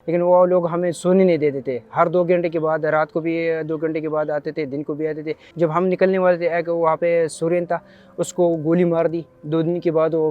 لیکن وہ لوگ ہمیں سونے نہیں دیتے تھے. ہر 2 گھنٹے کے بعد رات کو بھی 2 گھنٹے کے بعد آتے تھے, دن کو بھی آتے تھے. جب ہم نکلنے والے تھے ایک وہاں پہ سورین تھا, اس کو گولی مار دی. 2 دن کے بعد وہ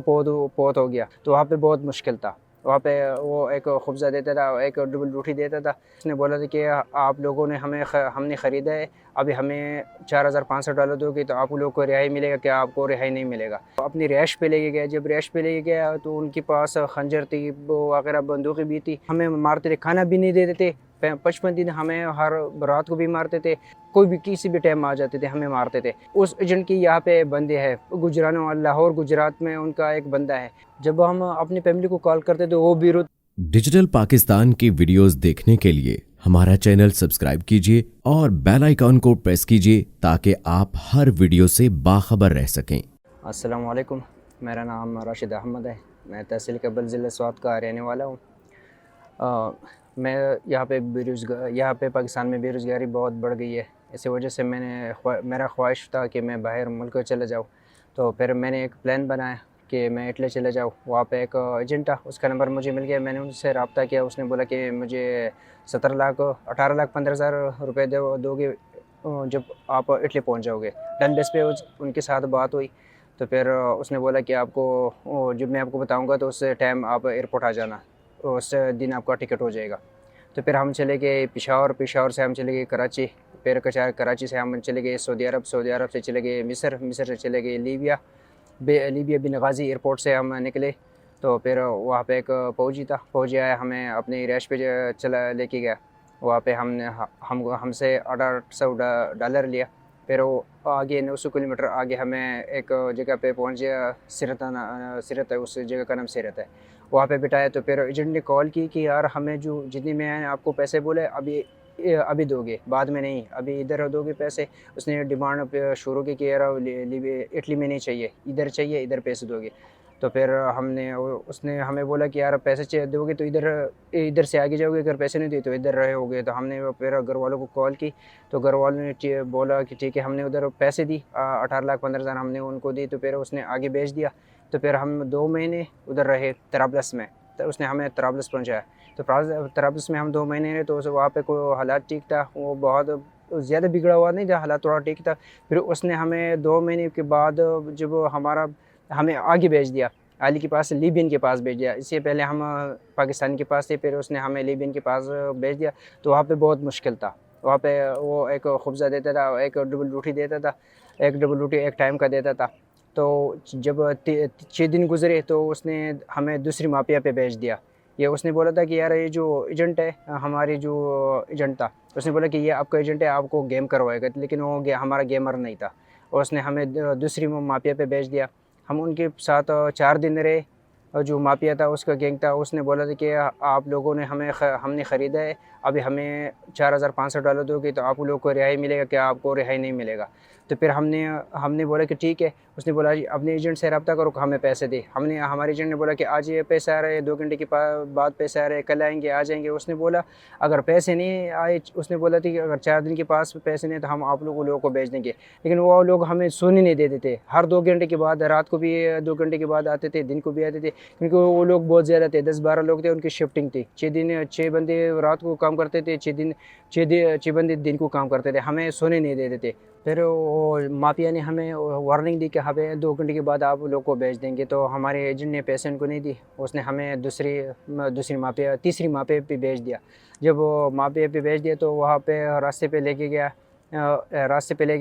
پوت ہو گیا. تو وہاں پہ بہت مشکل تھا. وہاں پہ وہ ایک خبزہ دیتا تھا, ایک ڈبل روٹی دیتا تھا. اس نے بولا تھا کہ آپ لوگوں نے ہم نے خریدا ہے, ابھی ہمیں $4,500 دو گے تو آپ لوگوں کو رہائی ملے گا, کیا آپ کو رہائی نہیں ملے گا. اپنی رہائش پہ لے کے گیا. جب رہائش پہ لے کے گیا تو ان کے پاس خنجر تھی وغیرہ, بندوقیں بھی تھی. ہمیں مارتے تھے, کھانا بھی نہیں دیتے تھے. 55 دن ہمیں ہر رات کو بھی مارتے تھے. کوئی بھی کسی بھی ٹائم آ جاتے تھے ہمیں مارتے تھے. اس ایجنٹ کی یہاں پہ بندے ہیں گجرانوں, لاہور گجرات میں ان کا ایک بندہ ہے. جب ہم اپنی فیملی کو کال کرتے تو وہ بیروت. ڈیجیٹل پاکستان کی ویڈیوز دیکھنے کے لیے ہمارا چینل سبسکرائب کیجیے اور بیل آئیکن کو پریس کیجیے تاکہ آپ ہر ویڈیو سے باخبر رہ سکیں. السلام علیکم, میرا نام راشد احمد ہے. میں تحصیل کبل ضلع سوات کا رہنے والا ہوں. میں یہاں پہ پاکستان میں بے روزگاری بہت بڑھ گئی ہے. اسی وجہ سے میرا خواہش تھا کہ میں باہر ملک چلے جاؤں. تو پھر میں نے ایک پلان بنایا کہ میں اٹلی چلے جاؤں. وہاں پہ ایک ایجنٹ تھا, اس کا نمبر مجھے مل گیا. میں نے ان سے رابطہ کیا. اس نے بولا کہ مجھے 18,15,000 روپے دو گے جب آپ اٹلی پہنچ جاؤ گے. ڈن بیس پہ ان کے ساتھ بات ہوئی. تو پھر اس نے بولا کہ آپ کو جب میں آپ کو بتاؤں گا تو اس ٹائم آپ ایئرپورٹ آ جانا, اس دن آپ کا ٹکٹ ہو جائے گا. تو پھر ہم چلے گئے پشاور سے ہم چلے گئے کراچی. پھر کراچی سے ہم چلے گئے سعودی عرب سے چلے گئے مصر سے چلے گئے لیبیا بنغازی ایئرپورٹ سے ہم نکلے. تو پھر وہاں پہ ایک فوجی آیا, ہمیں اپنی رہائش پہ لے کے گیا. وہاں پہ ہم سے $800 لیا. پھر وہ آگے 900 کلومیٹر آگے ہمیں ایک جگہ پہ پہنچ گیا, سیرت ہے, اس جگہ کا نام سیرت ہے. وہاں پہ بٹھایا. تو پھر ایجنٹ نے کال کی کہ یار ہمیں جتنی میں آپ کو پیسے بولے ابھی دو گے, بعد میں نہیں, ابھی ادھر دو گے پیسے. اس نے ڈیمانڈ شروع کی کہ یار اٹلی میں نہیں چاہیے, ادھر پیسے دو گے. تو پھر اس نے ہمیں بولا کہ یار پیسے دو گے تو ادھر سے آگے جاؤ گے, اگر پیسے نہیں دیے تو ادھر رہے ہوگے. تو ہم نے پھر گھر والوں کو کال کی. تو گھر والوں نے بولا کہ ٹھیک ہے. ہم نے ادھر پیسے دی, 18,15,000 ہم نے ان کو دی. تو پھر اس نے آگے بھیج دیا. تو پھر ہم 2 مہینے ادھر رہے طرابلس میں. تو اس نے ہمیں طرابلس پہنچایا. تو طرابلس میں ہم 2 مہینے رہے. تو وہاں پہ کوئی حالات ٹھیک تھا, وہ بہت زیادہ بگڑا ہوا نہیں تھا, حالات تھوڑا ٹھیک تھا. پھر اس نے ہمیں 2 مہینے کے بعد جب ہمیں آگے بھیج دیا, علی کے پاس, لیبین کے پاس بھیج دیا. اس سے پہلے ہم پاکستان کے پاس تھے, پھر اس نے ہمیں لیبین کے پاس بھیج دیا. تو وہاں پہ بہت مشکل تھا. وہاں پہ وہ ایک خبزہ دیتا تھا, ایک ڈبل روٹی دیتا تھا. ایک ڈبل روٹی ایک ٹائم کا دیتا تھا. تو جب 6 دن گزرے تو اس نے ہمیں دوسری مافیا پہ بھیج دیا. یہ اس نے بولا تھا کہ یار یہ جو ایجنٹ ہے, جو ایجنٹ تھا, اس نے بولا کہ یہ آپ کا ایجنٹ ہے, آپ کو گیم کروائے گا. لیکن وہ ہمارا گیمر نہیں تھا. اور اس نے ہمیں دوسری مافیا پہ بھیج دیا. ہم ان کے ساتھ 4 دن رہے. جو مافیا تھا, اس کا گینگ تھا, اس نے بولا تھا کہ آپ لوگوں نے ہم نے خریدا ہے, ابھی ہمیں $4,500 دو گے تو آپ لوگوں کو رہائی ملے گا, کیا آپ کو رہائی نہیں ملے گا. تو پھر ہم نے بولا کہ ٹھیک ہے. اس نے بولا اپنے ایجنٹ سے رابطہ کرو, ہمیں پیسے دے. ہمارے ایجنٹ نے بولا کہ آج یہ پیسے آ رہے ہیں, 2 گھنٹے کے بعد پیسے آ رہے ہیں, کل آئیں گے, آ جائیں گے. اس نے بولا اگر پیسے نہیں آئے, اس نے بولا تھی کہ اگر 4 دن کے پاس پیسے نہیں تو ہم آپ لوگوں کو بھیج دیں گے. لیکن وہ لوگ ہمیں سونے نہیں دیتے تھے. ہر 2 گھنٹے کے بعد رات کو بھی 2 گھنٹے کے بعد آتے تھے, دن کو بھی آتے تھے. کیونکہ وہ لوگ بہت زیادہ تھے, 10-12 لوگ تھے. ان کی شفٹنگ تھی, 6 بندے رات کو کام کرتے تھے, 6 بندے دن کو کام کرتے تھے. ہمیں سونے نہیں دیتے تھے. پھر وہ مافیا نے ہمیں وارننگ دی کہ ہمیں 2 گھنٹے کے بعد آپ لوگ کو بھیج دیں گے. تو ہمارے ایجنٹ نے پیسے ان کو نہیں دی. اس نے ہمیں تیسری مافیا پہ بھیج دیا. جب وہ مافیا پہ بھیج دیا تو وہاں پہ راستے پہ لے کے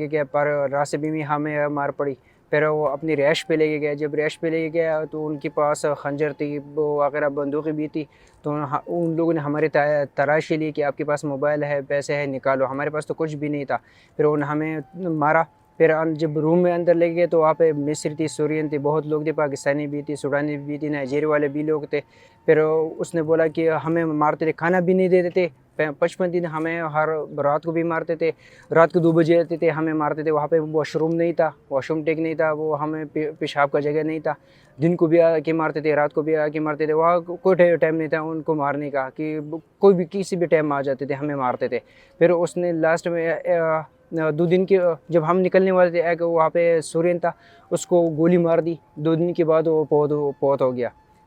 گیا, پر راستے بھی ہمیں مار پڑی. پھر وہ اپنی رہائش پہ لے کے گیا. جب رہائش پہ لے کے گیا تو ان کے پاس خنجر تھی وغیرہ, بندوقیں بھی تھی. تو ان لوگوں نے ہماری تراشی لی کہ آپ کے پاس موبائل ہے, پیسے ہے, نکالو. ہمارے پاس تو کچھ بھی نہیں تھا. پھر انہوں نے ہمیں مارا. پھر جب روم میں اندر لے گئے تو وہاں پہ مصری تھی, سورین تھی, بہت لوگ تھے, پاکستانی بھی تھی, سوڈانی بھی تھی, نائجیریا والے بھی لوگ تھے. پھر اس نے بولا کہ ہمیں مارتے تھے, کھانا بھی نہیں دیتے تھے. 55 دن ہمیں ہر رات کو بھی مارتے تھے. رات کو 2 بجے آتے تھے, ہمیں مارتے تھے. وہاں پہ واش روم نہیں تھا, واش روم ٹیک نہیں تھا, وہ ہمیں پیشاب کا جگہ نہیں تھا. دن کو بھی آ کے مارتے تھے, رات کو بھی آ کے مارتے تھے. وہاں کوئی ٹائم نہیں تھا ان کو مارنے کا, کہ کوئی بھی کسی بھی ٹائم آ جاتے تھے, ہمیں مارتے تھے. پھر اس نے لاسٹ میں 2 دن کے جب ہم نکلنے والے تھے, ایک وہاں پہ سورین تھا, اس کو گولی مار دی. 2 دن کے بعد وہ پوت ہو گیا.